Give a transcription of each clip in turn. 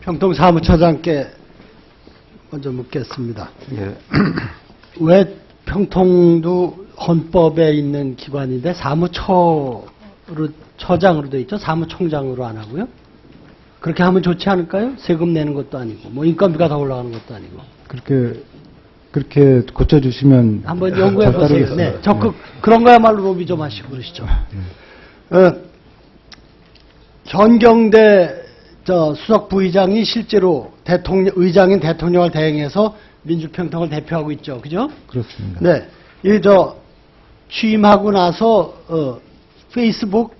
평통 사무처장께 먼저 묻겠습니다. 예. 왜 평통도 헌법에 있는 기관인데 처장으로 돼 있죠? 사무총장으로 안 하고요? 그렇게 하면 좋지 않을까요? 세금 내는 것도 아니고, 뭐 인건비가 더 올라가는 것도 아니고. 그렇게 고쳐주시면 한번 연구해 보세요. 네, 적극 그런 거야말로 로비 좀 하시고 그러시죠. 현경대 수석 부의장이 실제로 의장인 대통령을 대행해서 민주평통을 대표하고 있죠, 그죠? 그렇습니다. 네, 이 취임하고 나서 페이스북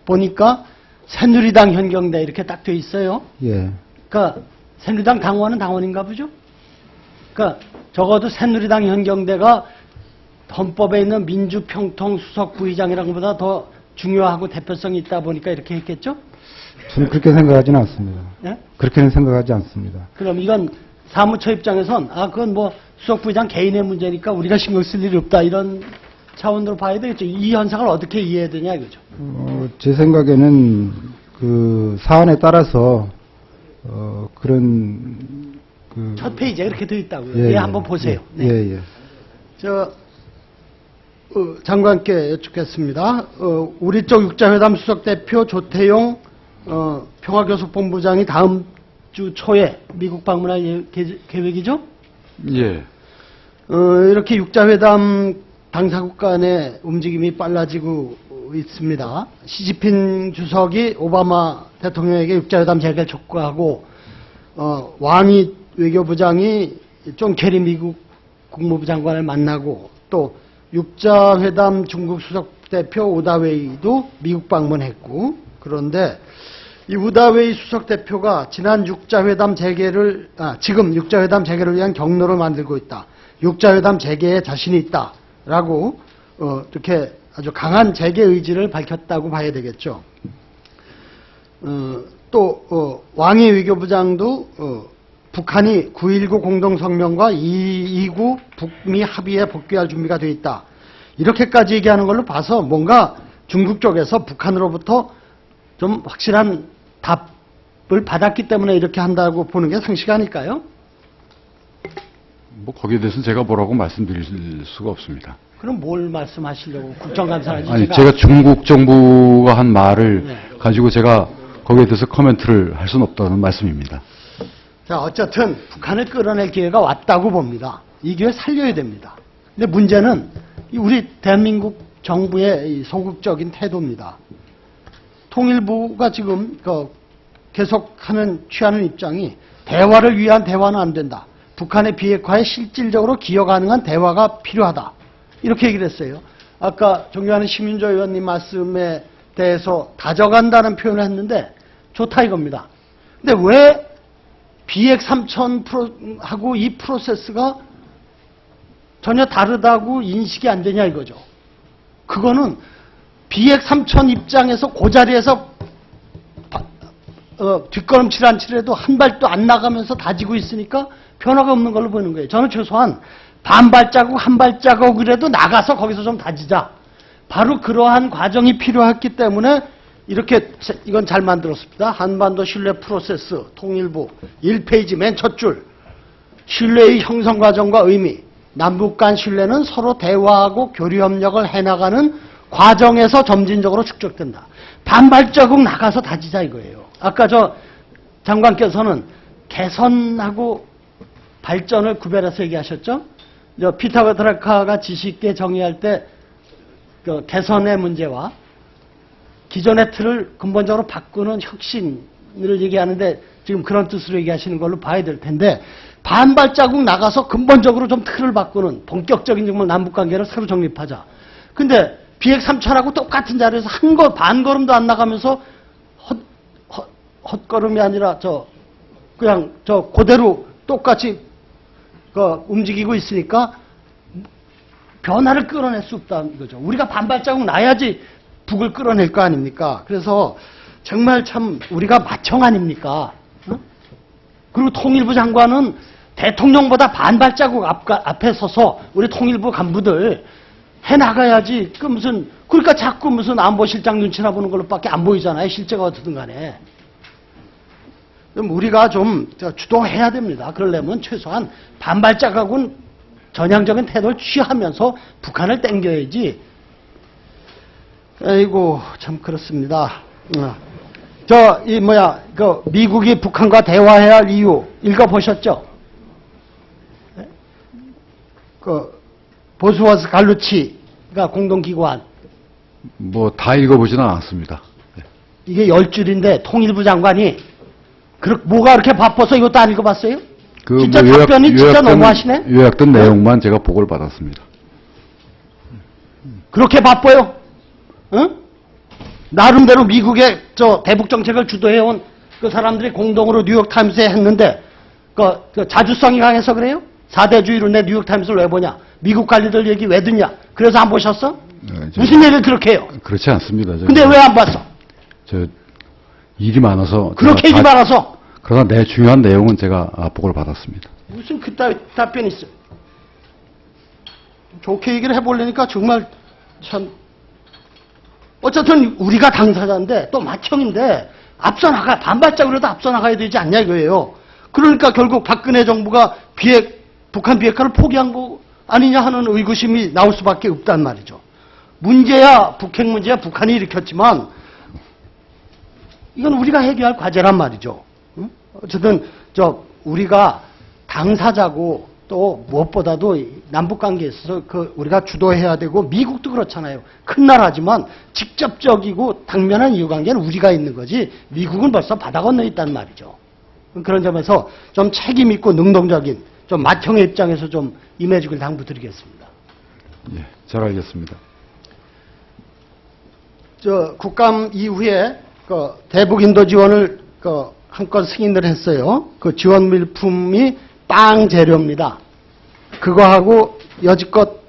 보니까 새누리당 현경대 이렇게 딱 돼 있어요. 예. 그러니까 새누리당 당원은 당원인가 보죠? 그러니까 적어도 새누리당 현경대가 헌법에 있는 민주평통 수석 부의장이라는 것보다 더 중요하고 대표성이 있다 보니까 이렇게 했겠죠? 저는 그렇게 생각하지는 않습니다. 네? 그렇게는 생각하지 않습니다. 그럼 이건 사무처 입장에선 그건 뭐 수석 부의장 개인의 문제니까 우리가 신경 쓸 일이 없다 이런 차원으로 봐야 되겠죠. 이 현상을 어떻게 이해해야 되냐 이거죠. 제 생각에는 그 사안에 따라서 그런 첫 페이지에 이렇게 되어 있다고요. 예, 예, 한번 보세요. 예, 네. 예. 장관께 여쭙겠습니다. 우리 쪽 육자회담 수석대표 조태용 평화교섭본부장이 다음 주 초에 미국 방문할 계획이죠? 예. 이렇게 육자회담 당사국 간의 움직임이 빨라지고 있습니다. 시진핑 주석이 오바마 대통령에게 육자회담 재개를 촉구하고 왕이 외교부장이 존 케리 미국 국무부 장관을 만나고 또 육자회담 중국 수석대표 우다웨이도 미국 방문했고, 그런데 이 우다웨이 수석대표가 지난 육자회담 재개를 지금 육자회담 재개를 위한 경로를 만들고 있다. 육자회담 재개에 자신이 있다라고 이렇게 아주 강한 재개 의지를 밝혔다고 봐야 되겠죠. 또 왕이 외교부장도 북한이 9.19 공동성명과 2.29 북미 합의에 복귀할 준비가 되어 있다. 이렇게까지 얘기하는 걸로 봐서 뭔가 중국 쪽에서 북한으로부터 좀 확실한 답을 받았기 때문에 이렇게 한다고 보는 게 상식 아닐까요? 뭐 거기에 대해서는 제가 뭐라고 말씀드릴 수가 없습니다. 그럼 뭘 말씀하시려고 국정감사를 아니 제가 중국 정부가 한 말을 네. 가지고 제가 거기에 대해서 코멘트를 할 수는 없다는 말씀입니다. 자, 어쨌든 북한을 끌어낼 기회가 왔다고 봅니다. 이 기회 살려야 됩니다. 근데 문제는 우리 대한민국 정부의 이 소극적인 태도입니다. 통일부가 지금 계속 취하는 입장이 대화를 위한 대화는 안 된다. 북한의 비핵화에 실질적으로 기여 가능한 대화가 필요하다. 이렇게 얘기를 했어요. 아까 존경하는 심윤조 의원님 말씀에 대해서 다져간다는 표현을 했는데 좋다 이겁니다. 근데 왜 비핵 3,000하고 이 프로세스가 전혀 다르다고 인식이 안 되냐 이거죠. 그거는 비핵 3,000 입장에서 그 자리에서 뒷걸음질 안 치더라도 한 발도 안 나가면서 다지고 있으니까 변화가 없는 걸로 보이는 거예요. 저는 최소한 반 발자국 한 발자국이라도 나가서 거기서 좀 다지자. 바로 그러한 과정이 필요했기 때문에 이렇게 이건 잘 만들었습니다. 한반도 신뢰 프로세스 통일부 1페이지 맨 첫 줄. 신뢰의 형성 과정과 의미. 남북 간 신뢰는 서로 대화하고 교류 협력을 해나가는 과정에서 점진적으로 축적된다. 반발자국 나가서 다지자 이거예요. 아까 장관께서는 개선하고 발전을 구별해서 얘기하셨죠? 피타고라카가 지식계 정의할 때 개선의 문제와 기존의 틀을 근본적으로 바꾸는 혁신을 얘기하는데 지금 그런 뜻으로 얘기하시는 걸로 봐야 될 텐데 반발자국 나가서 근본적으로 좀 틀을 바꾸는 본격적인 정말 남북관계를 새로 정립하자. 근데 비핵 3,000하고 똑같은 자리에서 반걸음도 안 나가면서 헛걸음이 아니라 그냥 그대로 똑같이 움직이고 있으니까 변화를 끌어낼 수 없다는 거죠. 우리가 반발자국 나야지 북을 끌어낼 거 아닙니까? 그래서 정말 참 우리가 마청 아닙니까? 그리고 통일부 장관은 대통령보다 반발자국 앞에 서서 우리 통일부 간부들 해나가야지. 그러니까 자꾸 무슨 안보실장 눈치나 보는 걸로밖에 안 보이잖아요. 실제가 어떻든 간에. 우리가 좀 주도해야 됩니다. 그러려면 최소한 반발 자각은 전향적인 태도를 취하면서 북한을 땡겨야지. 아이고, 참 그렇습니다. 미국이 북한과 대화해야 할 이유 읽어보셨죠? 보스워스 갈루치가 공동기구한. 뭐 다 읽어보지는 않았습니다. 이게 10줄인데 통일부 장관이 뭐가 그렇게 바빠서 이것도 안 읽어봤어요? 진짜 뭐 답변이 진짜 너무하시네? 요약된 내용만 제가 보고를 받았습니다. 그렇게 바빠요? 응? 나름대로 미국의 대북 정책을 주도해온 그 사람들이 공동으로 뉴욕타임스에 했는데 그 자주성이 강해서 그래요? 4대주의로 내 뉴욕타임스를 왜 보냐? 미국 관리들 얘기 왜 듣냐? 그래서 안 보셨어? 무슨 얘기를 그렇게 해요? 그렇지 않습니다. 근데 왜 안 봤어? 일이 많아서. 그렇게 일이 많아서. 그러나 내 중요한 내용은 제가 보고를 받았습니다. 무슨 그따위 답변이 있어? 좋게 얘기를 해보려니까 정말 참. 어쨌든 우리가 당사자인데 또 맏형인데 반발적으로도 앞서 나가야 되지 않냐 이거예요. 그러니까 결국 박근혜 정부가 북한 비핵화를 포기한 거 아니냐 하는 의구심이 나올 수밖에 없단 말이죠. 북핵 문제야 북한이 일으켰지만 이건 우리가 해결할 과제란 말이죠. 응? 어쨌든 우리가 당사자고 또 무엇보다도 남북관계에 있어서 우리가 주도해야 되고 미국도 그렇잖아요. 큰 나라지만 직접적이고 당면한 이해관계는 우리가 있는 거지 미국은 벌써 바다 건너 있단 말이죠. 그런 점에서 좀 책임 있고 능동적인 좀 맏형의 입장에서 좀 임해주길 당부드리겠습니다. 예, 잘 알겠습니다. 국감 이후에 대북 인도 지원을 한 건 승인을 했어요. 그 지원 물품이 빵 재료입니다. 그거하고 여지껏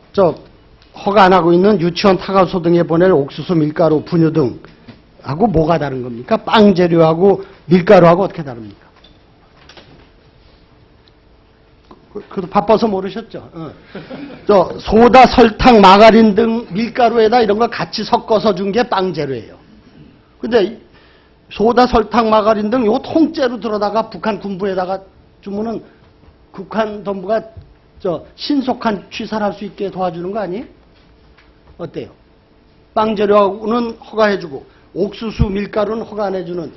허가 안 하고 있는 유치원 타가소 등에 보낼 옥수수, 밀가루, 분유 등하고 뭐가 다른 겁니까? 빵 재료하고 밀가루하고 어떻게 다릅니까? 그래도 바빠서 모르셨죠? 소다, 설탕, 마가린 등 밀가루에다 이런 걸 같이 섞어서 준 게 빵 재료예요. 근데 소다, 설탕, 마가린 등 요 통째로 들어다가 북한 군부에다가 주면은 북한 정부가 신속한 취사를 할 수 있게 도와주는 거 아니에요? 어때요? 빵 재료는 허가해주고 옥수수, 밀가루는 허가 안 해주는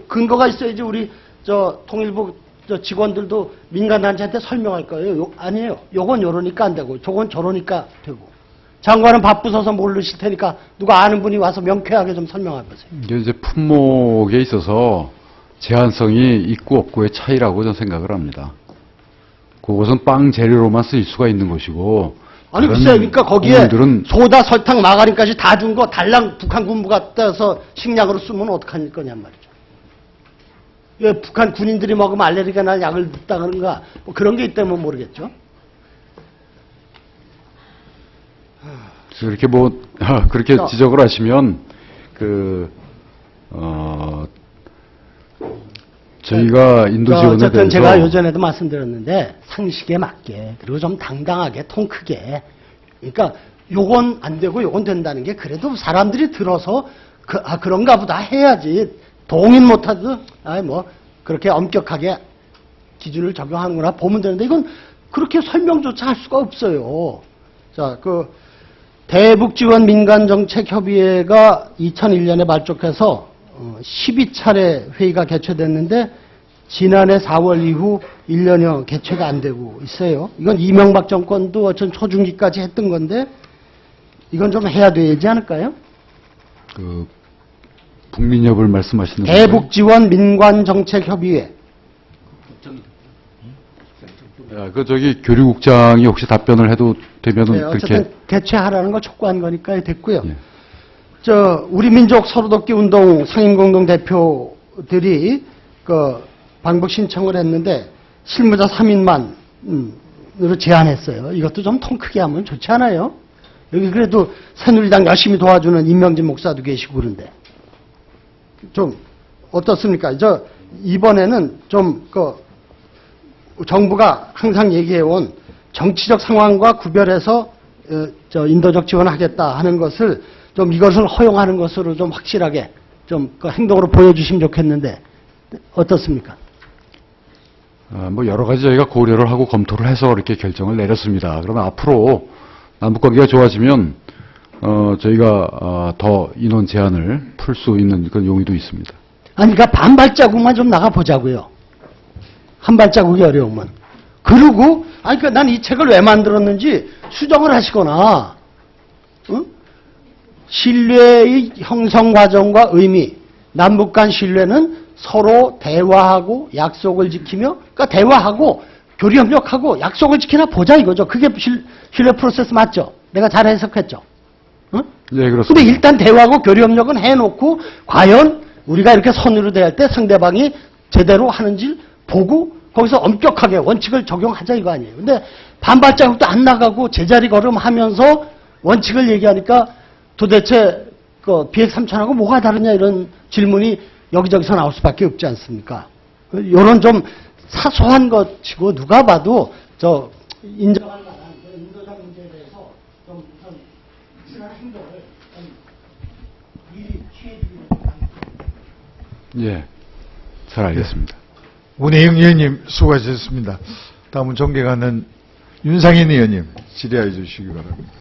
근거가 있어야지 우리 통일부 직원들도 민간단체한테 설명할 거예요. 아니에요. 요건 요러니까 안 되고 저건 저러니까 되고. 장관은 바쁘셔서 모르실 테니까 누가 아는 분이 와서 명쾌하게 좀 설명해 보세요. 이제 품목에 있어서 제한성이 있고 없고의 차이라고 저는 생각을 합니다. 그것은 빵 재료로만 쓰일 수가 있는 것이고. 아니 글쎄요. 그러니까 거기에 소다, 설탕, 마가린까지 다 준 거 달랑 북한 군부가 떼서 식량으로 쓰면 어떡할 거냔 말이죠. 왜 북한 군인들이 먹으면 알레르기가 날 약을 넣다 그런가 뭐 그런 게 있다면 모르겠죠. 그렇게 그렇게 지적을 하시면 저희가 인도 지원에 어쨌든 대해서 제가 요전에도 말씀드렸는데 상식에 맞게 그리고 좀 당당하게 통 크게 그러니까 요건 안 되고 요건 된다는 게 그래도 사람들이 들어서 그런가 보다 해야지 동의 못하도 그렇게 엄격하게 기준을 적용하는구나 보면 되는데 이건 그렇게 설명조차 할 수가 없어요. 자, 대북지원 민간정책협의회가 2001년에 발족해서 12차례 회의가 개최됐는데 지난해 4월 이후 1년여 개최가 안 되고 있어요. 이건 이명박 정권도 어쩐 초중기까지 했던 건데 이건 좀 해야 되지 않을까요? 국민협을 말씀하시는 대북지원 민간정책협의회. 교류국장이 혹시 답변을 해도 되면은 네, 그렇게 어쨌든 개최하라는 걸 촉구한 거니까 됐고요. 예. 우리 민족 서로돕기 운동 상임공동 대표들이 방북 신청을 했는데 실무자 3인만으로 제안했어요. 이것도 좀 통 크게 하면 좋지 않아요? 여기 그래도 새누리당 열심히 도와주는 임명진 목사도 계시고 그런데 좀 어떻습니까? 이번에는 좀 정부가 항상 얘기해온 정치적 상황과 구별해서 인도적 지원을 하겠다 하는 것을 좀 이것을 허용하는 것으로 좀 확실하게 좀 행동으로 보여주시면 좋겠는데 어떻습니까? 뭐 여러 가지 저희가 고려를 하고 검토를 해서 이렇게 결정을 내렸습니다. 그러면 앞으로 남북 관계가 좋아지면 저희가 더 인원 제한을 풀 수 있는 그런 용의도 있습니다. 아니, 그러니까 반 발자국만 좀 나가보자고요. 한 발자국이 어려우면. 그리고, 아니, 그러니까 난 이 책을 왜 만들었는지 수정을 하시거나, 응? 신뢰의 형성 과정과 의미, 남북 간 신뢰는 서로 대화하고 약속을 지키며, 그러니까 대화하고 교류협력하고 약속을 지키나 보자 이거죠. 그게 신뢰 프로세스 맞죠? 내가 잘 해석했죠? 응? 네, 그렇습니다. 근데 일단 대화하고 교류협력은 해놓고 과연 우리가 이렇게 선으로 대할 때 상대방이 제대로 하는지 보고 거기서 엄격하게 원칙을 적용하자 이거 아니에요. 근데 반발자국도 안 나가고 제자리 걸음하면서 원칙을 얘기하니까 도대체 그 비핵 삼천하고 뭐가 다르냐 이런 질문이 여기저기서 나올 수밖에 없지 않습니까? 이런 좀 사소한 것이고 누가 봐도 저 인정할 만한 인도적 문제에 대해서 좀 우선 확실한 행동을 좀 미리 취해주는 예, 잘 알겠습니다. 문혜영 의원님 수고하셨습니다. 다음은 존경하는 윤상현 의원님 질의해 주시기 바랍니다.